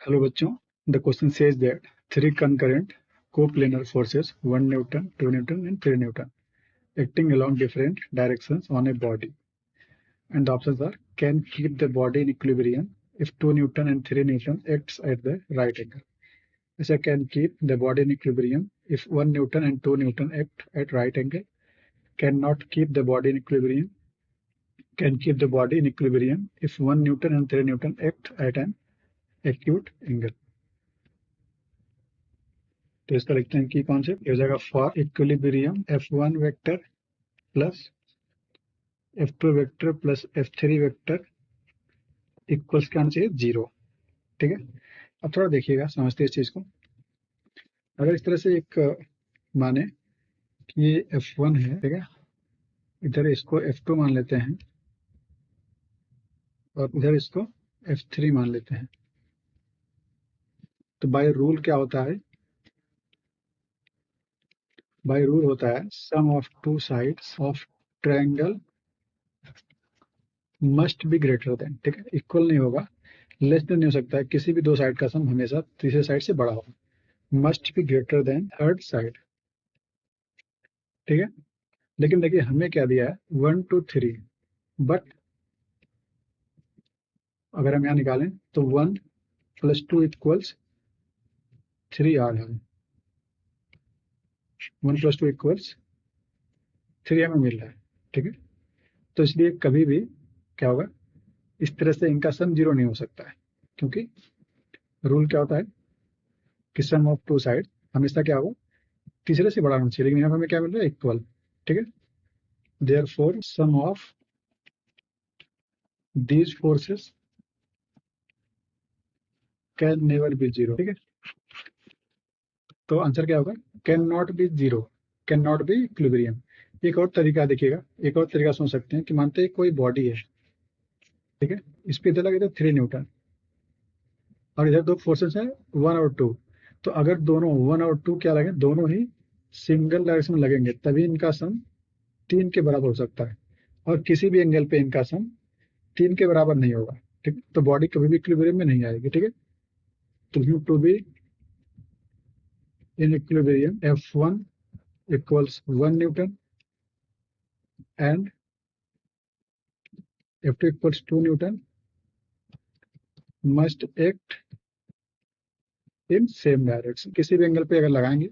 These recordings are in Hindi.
Hello बच्चों, the question says that three concurrent coplanar forces 1 Newton, 2 Newton and 3 Newton acting along different directions on a body, and the options are can keep the body in equilibrium if 2 Newton and 3 Newton acts at the right angle. ऐसा can keep the body in equilibrium if 1 Newton and 2 Newton act at right angle, cannot keep the body in equilibrium, can keep the body in equilibrium if 1 Newton and 3 Newton act at an acute angle. तो इसका लिखते हैं की कॉन्सेप्ट हो जाएगा for equilibrium F1 vector plus F2 vector plus F3 vector equals क्या आना चाहिए 0। ठीक है, अब थोड़ा देखिएगा, समझते हैं इस चीज को। अगर इस तरह से एक माने कि ये F1 है, ठीक है, इधर इसको F2 मान लेते हैं और इधर इसको F3 मान लेते हैं, तो बाय रूल क्या होता है? बाय रूल होता है sum of two sides of triangle must be greater than. ठीक है, इक्वल नहीं होगा, लेस देन नहीं हो सकता है, किसी भी दो साइड का सम हमेशा तीसरे साइड से बड़ा होगा। Must be greater then third side. ठीक है, लेकिन देखिए हमें क्या दिया है 1 to 3, बट अगर हम यहाँ निकालें तो 1 + 2 = 3 आ रहा है। 1 + 2 = 3 हमें मिल रहा है। ठीक है, तो इसलिए कभी भी क्या होगा, इस तरह से इनका सम 0 नहीं हो सकता है, क्योंकि रूल क्या होता है कि सम ऑफ टू साइड हमेशा क्या होगा, तीसरे से बड़ा होना चाहिए, लेकिन यहाँ पर हमें क्या मिल रहा है इक्वल। ठीक है, therefore sum of these forces can never be 0। ठीक है, तो आंसर क्या होगा, can not be 0, can not be equilibrium. एक और तरीका देखिएगा, एक और तरीका सोच सकते हैं कि मानते हैं कोई बॉडी है, ठीक है, इस पे इधर लगे थे 3 न्यूटन और इधर दो फोर्सेस है 1 और 2। तो अगर दोनों 1 और 2 क्या लगे, दोनों ही सिंगल डायरेक्शन में लगेंगे, तभी इनका सम 3 के बराबर हो सकता है, और किसी भी एंगल पे इनका सम 3 के बराबर नहीं होगा। ठीक है, तो बॉडी कभी भी इक्विलिब्रियम में नहीं आएगी। ठीक है, तो to be in equilibrium F1 = 1 Newton and F2 = 2 Newton must act in same direction। किसी भी एंगल पे अगर लगाएंगे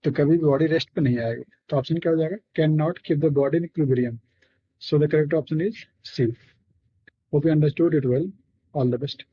तो कभी भी बॉडी रेस्ट पे नहीं आएगी। तो ऑप्शन क्या हो जाएगा, can not keep the body in equilibrium. So the correct option is C. Hope you understood it well. All the best.